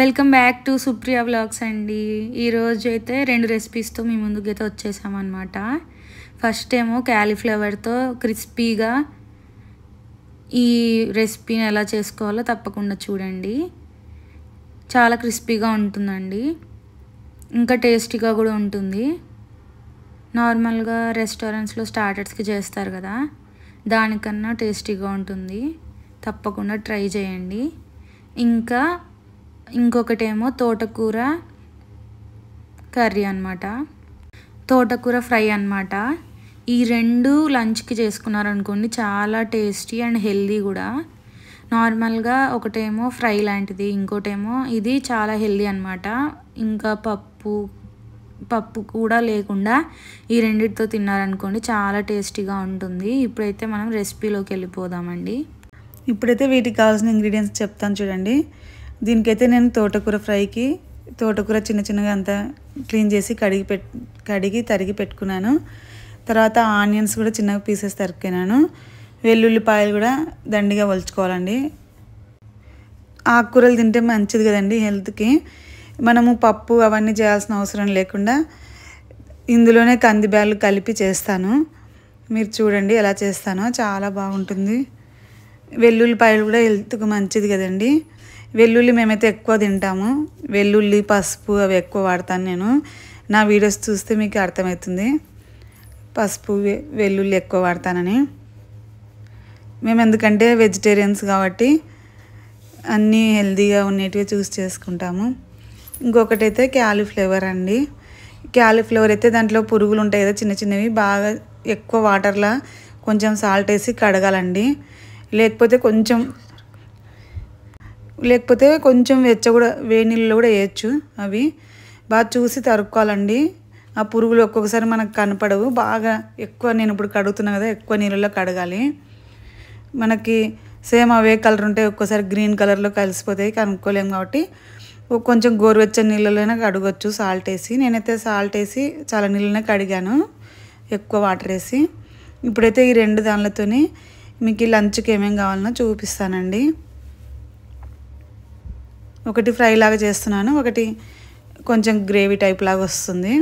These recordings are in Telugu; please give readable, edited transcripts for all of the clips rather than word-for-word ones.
Welcome back to Supriya vlogs అండి. ఈరోజు అయితే 2 రెసిపీస్తో మీ ముందుకైతే వచ్చేసామన్నమాట. ఫస్ట్ ఏమో క్యాలీఫ్లవర్తో క్రిస్పీగా ఈ రెసిపీని ఎలా చేసుకోవాలో తప్పకుండా చూడండి. చాలా క్రిస్పీగా ఉంటుందండి, ఇంకా టేస్టీగా కూడా ఉంటుంది. నార్మల్గా రెస్టారెంట్స్లో స్టార్టర్స్కి చేస్తారు కదా, దానికన్నా టేస్టీగా ఉంటుంది. తప్పకుండా ట్రై చేయండి. ఇంకా ఇంకొకటేమో తోటకూర కర్రీ అన్నమాట, తోటకూర ఫ్రై అన్నమాట. ఈ రెండు లంచ్కి చేసుకున్నారనుకోండి చాలా టేస్టీ అండ్ హెల్దీ కూడా. నార్మల్గా ఒకటేమో ఫ్రై లాంటిది, ఇంకోటేమో ఇది చాలా హెల్దీ అన్నమాట. ఇంకా పప్పు కూడా లేకుండా ఈ రెండిటితో తిన్నారనుకోండి చాలా టేస్టీగా ఉంటుంది. ఇప్పుడైతే మనం రెసిపీలోకి వెళ్ళిపోదామండి. ఇప్పుడైతే వీటికి కావాల్సిన ఇంగ్రీడియంట్స్ చెప్తాను చూడండి. దీనికైతే నేను తోటకూర ఫ్రైకి తోటకూర చిన్న చిన్నగా అంతా క్లీన్ చేసి కడిగి తరిగి పెట్టుకున్నాను. తర్వాత ఆనియన్స్ కూడా చిన్నగా పీసెస్ తరిగినాను. వెల్లుల్లిపాయలు కూడా దండిగా ఒలుచుకోవాలండి. ఆకుకూరలు తింటే మంచిది కదండి హెల్త్కి. మనము పప్పు అవన్నీ చేయాల్సిన అవసరం లేకుండా ఇందులోనే కందిబ్యాళ్ళు కలిపి చేస్తాను. మీరు చూడండి ఎలా చేస్తానో, చాలా బాగుంటుంది. వెల్లుల్లిపాయలు కూడా హెల్త్కి మంచిది కదండి. వెల్లుల్లి మేమైతే ఎక్కువ తింటాము. వెల్లుల్లి, పసుపు అవి ఎక్కువ వాడతాను నేను. నా వీడియోస్ చూస్తే మీకు అర్థమవుతుంది పసుపు వెల్లుల్లి ఎక్కువ వాడతానని. మేము ఎందుకంటే వెజిటేరియన్స్ కాబట్టి అన్నీ హెల్తీగా ఉండేటివి చూస్ చేసుకుంటాము. ఇంకొకటైతే క్యాలీఫ్లవర్ అండి. క్యాలీఫ్లవర్ అయితే దాంట్లో పురుగులు ఉంటాయి కదా చిన్న చిన్నవి, బాగా ఎక్కువ వాటర్లో కొంచెం సాల్ట్ వేసి కడగాలండి. లేకపోతే కొంచెం వేడి నీళ్ళలో కూడా వేయచ్చు. అవి బాగా చూసి తరుక్కోవాలండి. ఆ పురుగులు ఒక్కొక్కసారి మనకు కనపడవు. బాగా ఎక్కువ, నేను ఇప్పుడు కడుగుతున్నా కదా, ఎక్కువ నీళ్ళలో కడగాలి. మనకి సేమ్ అవే కలర్ ఉంటాయి, ఒక్కోసారి గ్రీన్ కలర్లో కలిసిపోతాయి, కనుక్కోలేము. కాబట్టి కొంచెం గోరువెచ్చని నీళ్ళలోనే కడగవచ్చు సాల్ట్ వేసి. నేనైతే సాల్ట్ వేసి చాలా నీళ్ళనే కడిగాను, ఎక్కువ వాటర్ వేసి. ఇప్పుడైతే ఈ రెండు దానిలతోని మీకు లంచ్కి ఏమేమి కావాలన్నా చూపిస్తానండి. ఒకటి ఫ్రై లాగా చేస్తున్నాను, ఒకటి కొంచెం గ్రేవీ టైప్ లాగా వస్తుంది.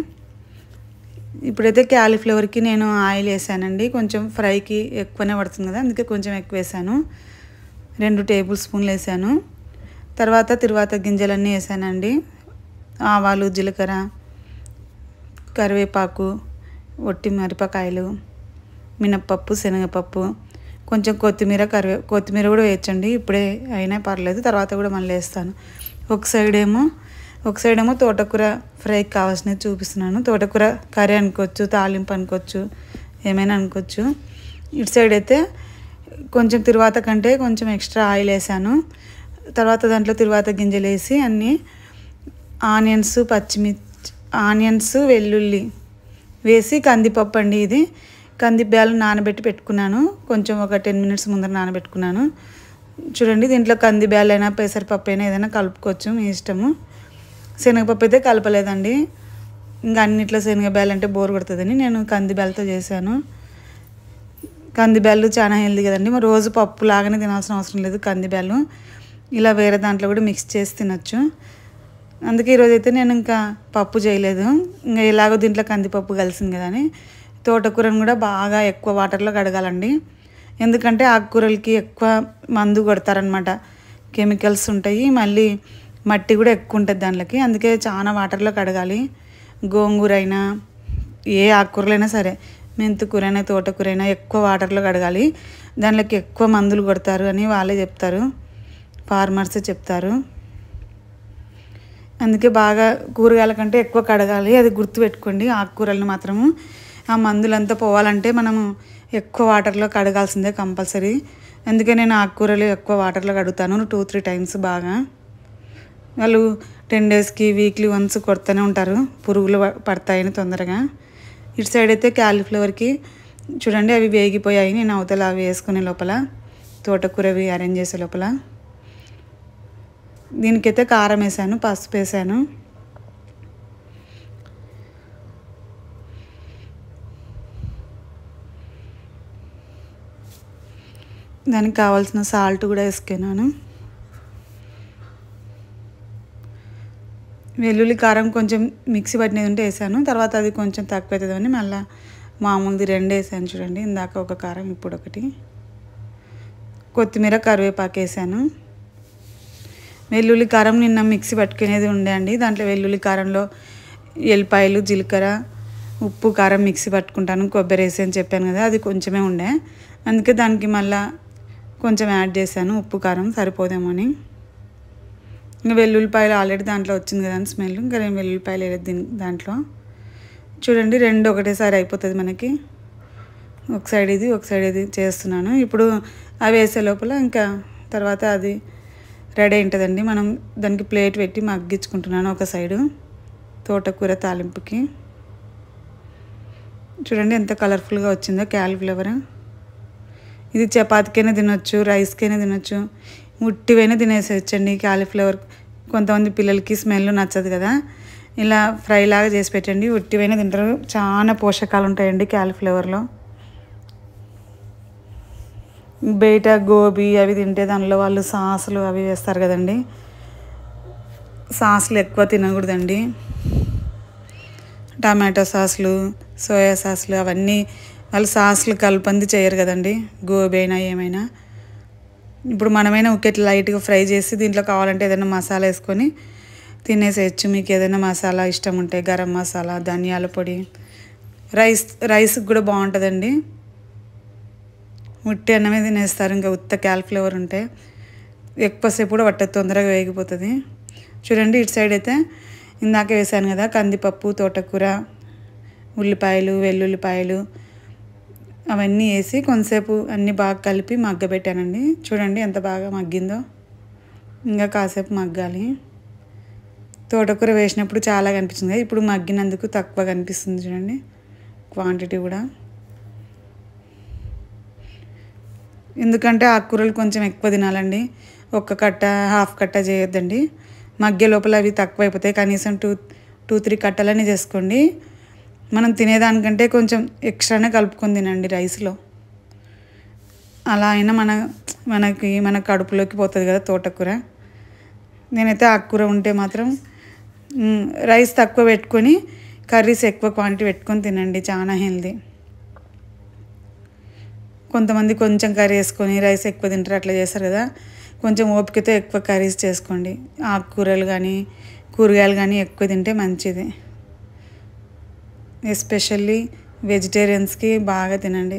ఇప్పుడైతే క్యాలీఫ్లవర్కి నేను ఆయిల్ వేసానండి. కొంచెం ఫ్రైకి ఎక్కువనే పడుతుంది కదా, అందుకే కొంచెం ఎక్కువ వేసాను. 2 టేబుల్ స్పూన్లు వేసాను. తర్వాత గింజలన్నీ వేసానండి. ఆవాలు, జీలకర్ర, కరివేపాకు, ఒట్టి మిరపకాయలు, మినప్పప్పు, శనగపప్పు, కొంచెం కొత్తిమీర కూడా వేయచ్చండి. ఇప్పుడే అయినా పర్లేదు, తర్వాత కూడా మళ్ళీ వేస్తాను. ఒక సైడ్ ఏమో తోటకూర ఫ్రైకి కావాల్సినవి చూపిస్తున్నాను. తోటకూర కర్రీ అనుకోవచ్చు, తాలింపు అనుకోవచ్చు, ఏమైనా అనుకోవచ్చు. ఇటు సైడ్ అయితే కొంచెం తిరువాత కంటే కొంచెం ఎక్స్ట్రా ఆయిల్ వేసాను. తర్వాత దాంట్లో తిరువాత గింజలు వేసి అన్నీ ఆనియన్స్, వెల్లుల్లి వేసి కందిపప్పు అండి, ఇది కందిబ్యాలు నానబెట్టి పెట్టుకున్నాను. కొంచెం ఒక 10 మినిట్స్ ముందర నానబెట్టుకున్నాను. చూడండి, దీంట్లో కందిబ్యాలు అయినా పెసరపప్పు అయినా ఏదైనా కలుపుకోవచ్చు, మీ ఇష్టము. శనగపప్పు అయితే కలపలేదండి, ఇంకా అన్నిట్లో శనగబ్యాలు అంటే బోర్ కొడుతుందని నేను కందిబ్యాలతో చేశాను. కందిబ్యాలు చాలా హెల్దీ కదండి, మరి రోజు పప్పు లాగానే తినాల్సిన అవసరం లేదు. కందిబ్యాలు ఇలా వేరే దాంట్లో కూడా మిక్స్ చేసి తినచ్చు. అందుకే ఈరోజు అయితే నేను ఇంకా పప్పు చేయలేదు, ఇంకా ఎలాగో దీంట్లో కందిపప్పు కలిసింది కదా అని. తోటకూరను కూడా బాగా ఎక్కువ వాటర్లో కడగాలండి, ఎందుకంటే ఆకుకూరలకి ఎక్కువ మందు కొడతారనమాట, కెమికల్స్ ఉంటాయి, మళ్ళీ మట్టి కూడా ఎక్కువ ఉంటుంది దాంట్లోకి. అందుకే చాలా వాటర్లో కడగాలి. గోంగూర అయినా ఏ ఆకుకూరలైనా సరే, మెంతికూర అయినా తోటకూర అయినా ఎక్కువ వాటర్లో కడగాలి. దాంట్లోకి ఎక్కువ మందులు కొడతారు అని వాళ్ళే చెప్తారు, ఫార్మర్స్ చెప్తారు. అందుకే బాగా కూరగాయల కంటే ఎక్కువ కడగాలి, అది గుర్తుపెట్టుకోండి. ఆకుకూరలను మాత్రము ఆ మందులంతా పోవాలంటే మనము ఎక్కువ వాటర్లో కడగాల్సిందే కంపల్సరీ. అందుకే నేను ఆకుకూరలు ఎక్కువ వాటర్లో కడుగుతాను, 2-3 టైమ్స్. బాగా వాళ్ళు 10 డేస్కి వీక్లీ వన్స్ కొడుతూనే ఉంటారు, పురుగులు పడతాయని తొందరగా. ఇటు సైడ్ అయితే క్యాలీఫ్లవర్కి చూడండి అవి వేగిపోయాయి. నేను అవతల అవి వేసుకునే లోపల, తోటకూరవి అరేంజ్ చేసే లోపల, దీనికైతే కారం వేసాను, పసుపు వేసాను. దానికి కావాల్సిన సాల్ట్ కూడా వేసుకున్నాను. వెల్లుల్లి కారం కొంచెం మిక్సీ పట్టినది ఉంటే వేసాను. తర్వాత అది కొంచెం తక్కువ అవుతుందని మళ్ళీ మామూలుది 2 వేసాను చూడండి. ఇందాక ఒక కారం, ఇప్పుడు ఒకటి. కొత్తిమీర, కరివేపాకు వేసాను. వెల్లుల్లి కారం నిన్న మిక్సీ పట్టుకునేది ఉండే అండి. దాంట్లో వెల్లుల్లి కారంలో ఎల్లిపాయలు, జీలకర్ర, ఉప్పు, కారం మిక్సీ పట్టుకుంటాను. కొబ్బరి వేసి అని చెప్పాను కదా, అది కొంచెమే ఉండే. అందుకే దానికి మళ్ళీ కొంచెం యాడ్ చేశాను. ఉప్పు, కారం సరిపోదేమో అని. ఇంకా వెల్లుల్లిపాయలు ఆల్రెడీ దాంట్లో వచ్చింది కదా అని స్మెల్. ఇంకా నేను వెల్లుల్లిపాయలు వేయలేదు దాంట్లో. చూడండి 2 ఒకటేసారి అయిపోతుంది మనకి. ఒక సైడ్ ఇది, ఒక సైడ్ ఇది చేస్తున్నాను. ఇప్పుడు అవి వేసే లోపల ఇంకా తర్వాత అది రెడీ ఉంటుందండి. మనం దానికి ప్లేట్ పెట్టి మగ్గించుకుంటున్నాను ఒక సైడు తోటకూర తాలింపుకి. చూడండి ఎంత కలర్ఫుల్గా వచ్చిందో క్యాలీఫ్లవర్. ఇది చపాతీకైనా తినొచ్చు, రైస్కైనా తినొచ్చు, ఉట్టివైనా తినేసేయచ్చండి క్యాలీఫ్లవర్. కొంతమంది పిల్లలకి స్మెల్ నచ్చదు కదా, ఇలా ఫ్రై లాగా చేసి పెట్టండి, ఉట్టివైనా తింటారు. చాలా పోషకాలు ఉంటాయండి క్యాలీఫ్లవర్లో. బయట గోబీ అవి తింటే దానిలో వాళ్ళు సాసులు అవి వేస్తారు కదండి. సాసులు ఎక్కువ తినకూడదండి. టమాటో సాసులు, సోయా సాసులు అవన్నీ వాళ్ళు సాసులు కలపంది చేయరు కదండి, గోబీ అయినా ఏమైనా. ఇప్పుడు మనమైనా ఒకే లైట్గా ఫ్రై చేసి దీంట్లో కావాలంటే ఏదైనా మసాలా వేసుకొని తినేసేయచ్చు. మీకు ఏదైనా మసాలా ఇష్టం ఉంటే గరం మసాలా, ధనియాల పొడి. రైస్కి కూడా బాగుంటుందండి. ఉట్టి అన్నమే తినేస్తారు ఇంకా ఉత్త క్యాలీఫ్లవర్ ఉంటే. ఎక్కువసేపు కూడా పట్టదు, తొందరగా వేగిపోతుంది. చూడండి ఇటు సైడ్ అయితే ఇందాక వేసాను కదా కందిపప్పు, తోటకూర, ఉల్లిపాయలు, వెల్లుల్లిపాయలు అవన్నీ వేసి కొంతసేపు అన్నీ బాగా కలిపి మగ్గబెట్టానండి. చూడండి ఎంత బాగా మగ్గిందో. ఇంకా కాసేపు మగ్గాలి. తోటకూర వేసినప్పుడు చాలా కనిపించింది, ఇప్పుడు మగ్గినందుకు తక్కువ కనిపిస్తుంది చూడండి క్వాంటిటీ కూడా. ఎందుకంటే ఆకుకూరలు కొంచెం ఎక్కువ తినాలండి, ఒక్క కట్ట హాఫ్ కట్ట చేయొద్దండి. మగ్గే లోపల అవి తక్కువ అయిపోతాయి. కనీసం 2-3 కట్టలని చేసుకోండి. మనం తినేదానికంటే కొంచెం ఎక్స్ట్రానే కలుపుకొని తినండి రైస్లో. అలా అయినా మన కడుపులోకి పోతుంది కదా తోటకూర. నేనైతే ఆకుకూర ఉంటే మాత్రం రైస్ తక్కువ పెట్టుకొని కర్రీస్ ఎక్కువ క్వాంటిటీ పెట్టుకొని తినండి, చాలా హెల్దీ. కొంతమంది కొంచెం కర్రీ వేసుకొని రైస్ ఎక్కువ తింటారు, అట్లా చేస్తారు కదా. కొంచెం ఓపికతో ఎక్కువ కర్రీస్ చేసుకోండి. ఆకుకూరలు కానీ కూరగాయలు కానీ ఎక్కువ తింటే మంచిది. ఎస్పెషల్లీ వెజిటేరియన్స్కి బాగా తినండి.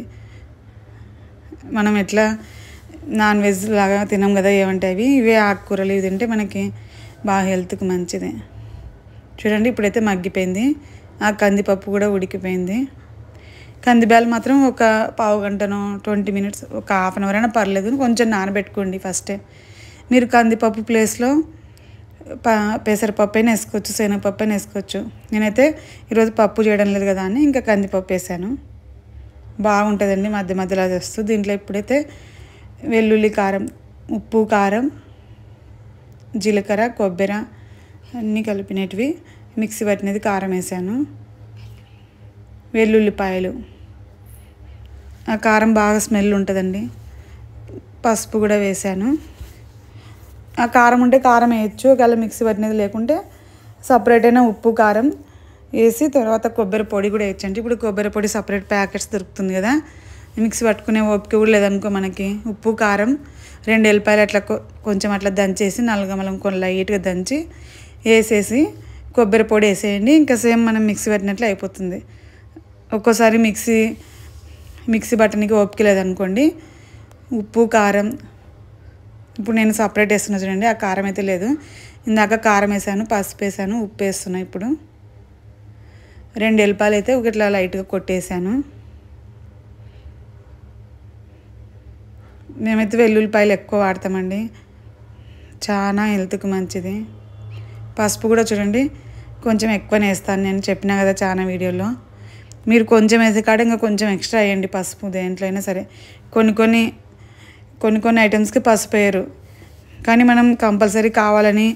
మనం ఎట్లా నాన్ వెజ్ లాగా తినం కదా, ఏమంటే ఇవే ఆకుకూరలు ఇవి తింటే మనకి బాగా హెల్త్కి మంచిది. చూడండి ఇప్పుడైతే మగ్గిపోయింది. ఆ కందిపప్పు కూడా ఉడికిపోయింది. కందిబ్యాలు మాత్రం ఒక పావు గంటనో 20 మినిట్స్, ఒక హాఫ్ అన్ అవర్ అయినా పర్లేదు, కొంచెం నానబెట్టుకోండి ఫస్టే. మీరు కందిపప్పు ప్లేస్లో పెసరపప్పు అయినా వేసుకోవచ్చు, శనగపప్పు అయినా వేసుకోవచ్చు. నేనైతే ఈరోజు పప్పు చేయడం లేదు కదా అని ఇంకా కందిపప్పు వేసాను. బాగుంటుందండి మధ్య మధ్యలో చేస్తూ. దీంట్లో ఇప్పుడైతే వెల్లుల్లి కారం, ఉప్పు, కారం, జీలకర్ర, కొబ్బరి అన్నీ కలిపినవి మిక్సీ పట్టినది కారం వేసాను. వెల్లుల్లిపాయలు, ఆ కారం బాగా స్మెల్ ఉంటుందండి. పసుపు కూడా వేసాను. ఆ కారం ఉంటే కారం వేయచ్చు, ఒకవేళ మిక్సీ పట్టినది లేకుంటే సపరేట్ అయినా ఉప్పు, కారం వేసి తర్వాత కొబ్బరి పొడి కూడా వేయచ్చండి. ఇప్పుడు కొబ్బరి పొడి సపరేట్ ప్యాకెట్స్ దొరుకుతుంది కదా, మిక్సీ పట్టుకునే ఓపిక కూడా లేదనుకో మనకి, ఉప్పు, కారం, 2 ఎల్లిపాయలు అట్లా కొంచెం అట్లా దంచేసి నల్లగమలం కొన్ని లైట్గా దంచి వేసేసి కొబ్బరి పొడి వేసేయండి. ఇంకా సేమ్ మనం మిక్సీ పట్టినట్లు అయిపోతుంది. ఒక్కోసారి మిక్సీ బట్టనికి ఓపిక లేదనుకోండి, ఉప్పు, కారం, ఇప్పుడు నేను సపరేట్ వేస్తున్నా చూడండి, ఆ కారం అయితే లేదు. ఇందాక కారం వేసాను, పసుపు వేసాను, ఉప్పు వేస్తున్నా. ఇప్పుడు 2 ఎల్లిపాయలు అయితే ఇట్లా లైట్గా కొట్టేసాను. మేమైతే వెల్లుల్లిపాయలు ఎక్కువ వాడతామండి, చాలా హెల్త్కి మంచిది. పసుపు కూడా చూడండి కొంచెం ఎక్కువనే వేస్తాను, నేను చెప్పినా కదా చాలా వీడియోలో. మీరు కొంచెం వేసే కాడ ఇంకా కొంచెం ఎక్స్ట్రా వేయండి పసుపు, దేంట్లో అయినా సరే. కొన్ని ఐటమ్స్కి పసుపు వేయరు, కానీ మనం కంపల్సరీ కావాలని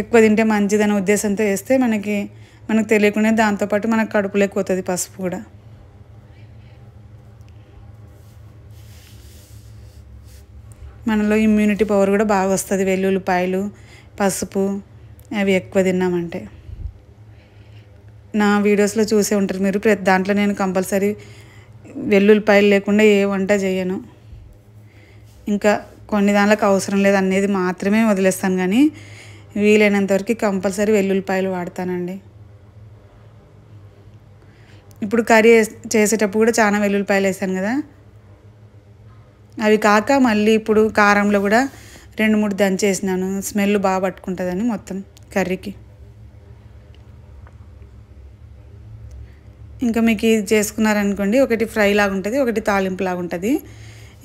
ఎక్కువ తింటే మంచిదనే ఉద్దేశంతో వేస్తే మనకు తెలియకుండా దాంతోపాటు మనకు కడుపులోకి పోతుంది పసుపు కూడా. మనలో ఇమ్యూనిటీ పవర్ కూడా బాగా వస్తుంది వెల్లుల్లిపాయలు, పసుపు అవి ఎక్కువ తిన్నామంటే. నా వీడియోస్లో చూసే ఉంటారు మీరు, ప్రతి దాంట్లో నేను కంపల్సరీ వెల్లుల్లిపాయలు లేకుండా ఏ వంట చేయను. ఇంకా కొన్ని దాంట్లోకి అవసరం లేదు అనేది మాత్రమే వదిలేస్తాను, కానీ వీలైనంత వరకు కంపల్సరీ వెల్లుల్లిపాయలు వాడతానండి. ఇప్పుడు కర్రీ చేసేటప్పుడు కూడా చాలా వెల్లుల్లిపాయలు వేసాను కదా, అవి కాక మళ్ళీ ఇప్పుడు కారంలో కూడా 2-3 దంచేసినాను, స్మెల్ బాగా పట్టుకుంటుందని మొత్తం కర్రీకి. ఇంకా మీకు ఇది చేసుకున్నారనుకోండి, ఒకటి ఫ్రై లాగా ఉంటుంది, ఒకటి తాలింపు లాగా ఉంటుంది.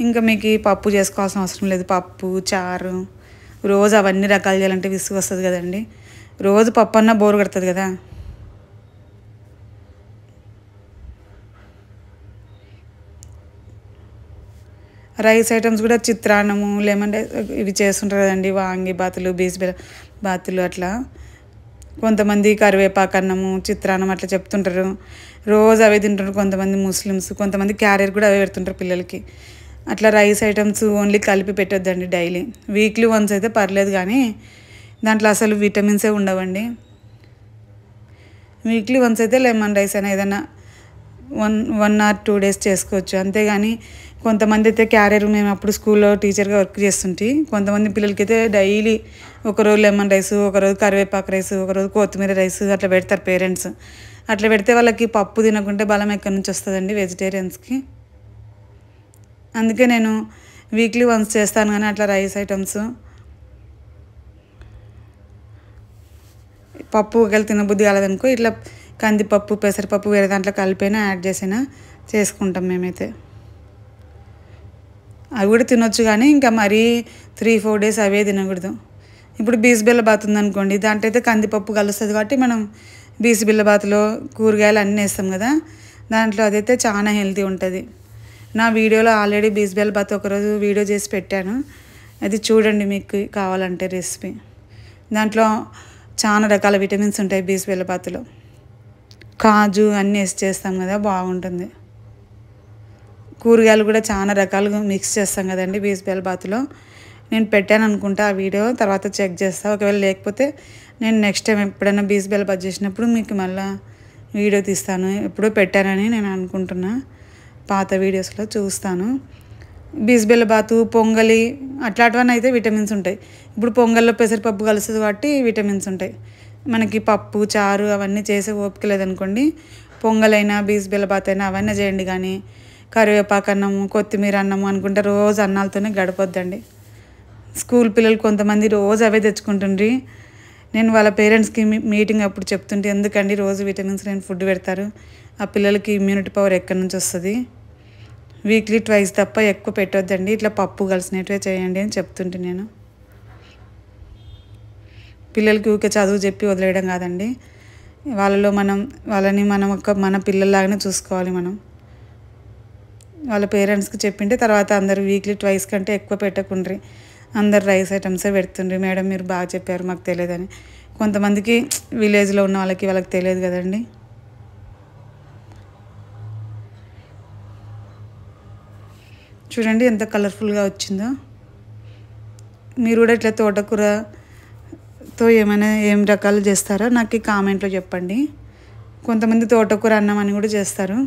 ఇంకా మీకు పప్పు చేసుకోవాల్సిన అవసరం లేదు. పప్పు, చారు రోజు అవన్నీ రకాలు చేయాలంటే విసుగు వస్తుంది కదండి. రోజు పప్పు అన్నా బోర్ కొడుతుంది కదా. రైస్ ఐటమ్స్ కూడా చిత్రాన్నము, లెమన్ రైస్ ఇవి చేస్తుంటారు కదండి. వాంగి బాతులు, బీస్బెల బాతులు అట్లా. కొంతమంది కరివేపాకు అన్నము, చిత్రాన్నం అట్లా చెప్తుంటారు. రోజు అవే తింటుంటారు కొంతమంది ముస్లిమ్స్. కొంతమంది క్యారియర్ కూడా అవే పెడుతుంటారు పిల్లలకి. అట్లా రైస్ ఐటమ్స్ ఓన్లీ కలిపి పెట్టొద్దండి డైలీ. వీక్లీ వన్స్ అయితే పర్లేదు, కానీ దాంట్లో అసలు విటమిన్సే ఉండవండి. వీక్లీ వన్స్ అయితే లెమన్ రైస్ అయినా ఏదైనా 1 or 2 days చేసుకోవచ్చు. అంతేగాని కొంతమంది అయితే క్యారియర్, మేము అప్పుడు స్కూల్లో టీచర్గా వర్క్ చేస్తుంటే కొంతమంది పిల్లలకి అయితే డైలీ ఒకరోజు లెమన్ రైస్, ఒకరోజు కరివేపాకు రైస్, ఒకరోజు కొత్తిమీర రైస్ అట్లా పెడతారు పేరెంట్స్. అట్లా పెడితే వాళ్ళకి పప్పు తినకుంటే బలం ఎక్కడి నుంచి వస్తుందండి వెజిటేరియన్స్కి. అందుకే నేను వీక్లీ వన్స్ చేస్తాను, కానీ అట్లా రైస్ ఐటమ్స్ పప్పు ఒకవేళ తినబుద్ధి కాలేదనుకో ఇట్లా కందిపప్పు, పెసరపప్పు వేరే దాంట్లో కలిపైనా యాడ్ చేసినా చేసుకుంటాం మేమైతే. అవి కూడా తినొచ్చు, కానీ ఇంకా మరీ 3-4 days అవే తినకూడదు. ఇప్పుడు బీస్బెల్ల బాత్ ఉందనుకోండి, దాంట్లో అయితే కందిపప్పు కలుస్తుంది కాబట్టి మనం బీస్బెల్ల బాత్లో కూరగాయలు అన్నీ వేస్తాం కదా, దాంట్లో అదైతే చాలా హెల్తీ ఉంటుంది. నా వీడియోలో ఆల్రెడీ బీస్బెల్ల బాత్ ఒకరోజు వీడియో చేసి పెట్టాను, అది చూడండి మీకు కావాలంటే రెసిపీ. దాంట్లో చాలా రకాల విటమిన్స్ ఉంటాయి బీస్బెల్ల బాత్లో. కాజు అన్నీ వేసి చేస్తాం కదా, బాగుంటుంది. కూరగాయలు కూడా చాలా రకాలుగా మిక్స్ చేస్తాం కదండి బీస్బెల్ల బాత్లో. నేను పెట్టాను అనుకుంటా ఆ వీడియో, తర్వాత చెక్ చేస్తాను. ఒకవేళ లేకపోతే నేను నెక్స్ట్ టైం ఎప్పుడైనా బీస్బెల్ల బాత్ చేసినప్పుడు మీకు మళ్ళీ వీడియో తీస్తాను. ఎప్పుడో పెట్టానని నేను అనుకుంటున్నా, పాత వీడియోస్లో చూస్తాను. బీస్బెల్ల బాతు, పొంగలి అట్లాంటివన్నీ అయితే విటమిన్స్ ఉంటాయి. ఇప్పుడు పొంగల్లో పెసరపప్పు కలుస్తుంది కాబట్టి విటమిన్స్ ఉంటాయి. మనకి పప్పు, చారు అవన్నీ చేసే ఓపిక లేదనుకోండి, పొంగలైనా బీస్బెల్ల బాత్ అయినా అవన్నీ చేయండి. కానీ కరివేపాకు అన్నము, కొత్తిమీర అన్నము అనుకుంటే రోజు అన్నాలతోనే గడపొద్దండి. స్కూల్ పిల్లలు కొంతమంది రోజు అవే తెచ్చుకుంటుండ్రి. నేను వాళ్ళ పేరెంట్స్కి మీటింగ్ అప్పుడు చెప్తుంటే, ఎందుకండి రోజు విటమిన్స్ లేని ఫుడ్ పెడతారు, ఆ పిల్లలకి ఇమ్యూనిటీ పవర్ ఎక్కడి నుంచి వస్తుంది, వీక్లీ 2 తప్ప ఎక్కువ పెట్టొద్దండి, ఇట్లా పప్పు కలిసినట్టుగా చేయండి అని చెప్తుంటే నేను. పిల్లలకి ఊరికే చదువు చెప్పి వదిలేయడం కాదండి, వాళ్ళని మనం మన పిల్లల్లాగానే చూసుకోవాలి. మనం వాళ్ళ పేరెంట్స్కి చెప్పింటే తర్వాత అందరూ వీక్లీ 2 కంటే ఎక్కువ పెట్టకుండ్రి, అందరు రైస్ ఐటమ్సే పెడుతుండ్రి. మేడం మీరు బాగా చెప్పారు, మాకు తెలియదని. కొంతమందికి విలేజ్లో ఉన్న వాళ్ళకి తెలియదు కదండి. చూడండి ఎంత కలర్ఫుల్గా వచ్చిందో. మీరు కూడా ఇట్లా తోటకూరతో ఏం రకాలు చేస్తారో నాకు కామెంట్లో చెప్పండి. కొంతమంది తోటకూర అన్నం అని కూడా చేస్తారు,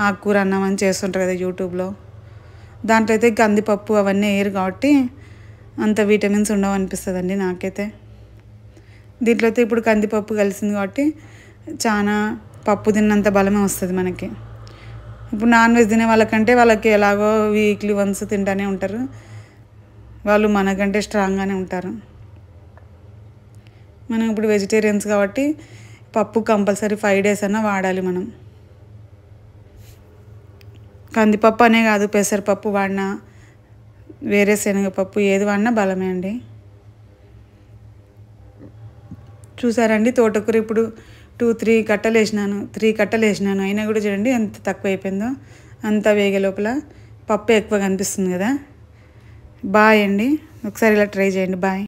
ఆకుకూర అన్నం అని చేస్తుంటారు కదా యూట్యూబ్లో. దాంట్లో అయితే కందిపప్పు అవన్నీ వేయరు కాబట్టి అంత విటమిన్స్ ఉండవు అనిపిస్తుందండి నాకైతే. దీంట్లో అయితే ఇప్పుడు కందిపప్పు కలిసింది కాబట్టి చాలా పప్పు తిన్నంత బలమే వస్తుంది మనకి. ఇప్పుడు నాన్ వెజ్ తినే వాళ్ళకంటే వాళ్ళకి ఎలాగో వీక్లీ వన్స్ తింటూనే ఉంటారు, వాళ్ళు మనకంటే స్ట్రాంగ్గానే ఉంటారు. మనం ఇప్పుడు వెజిటేరియన్స్ కాబట్టి పప్పు కంపల్సరీ 5 days అన్నా వాడాలి మనం. కందిపప్పు అనే కాదు, పెసరపప్పు వాడినా, వేరే శనగపప్పు ఏది వాడినా బలమే అండి. చూసారండి తోటకూర ఇప్పుడు 3 కట్టలు వేసినాను, అయినా కూడా చూడండి ఎంత తక్కువ అయిపోయిందో. అంతా వేగే లోపల పప్పు ఎక్కువ కనిపిస్తుంది కదా. బాయ్ అండి, ఒకసారి ఇలా ట్రై చేయండి. బాయ్.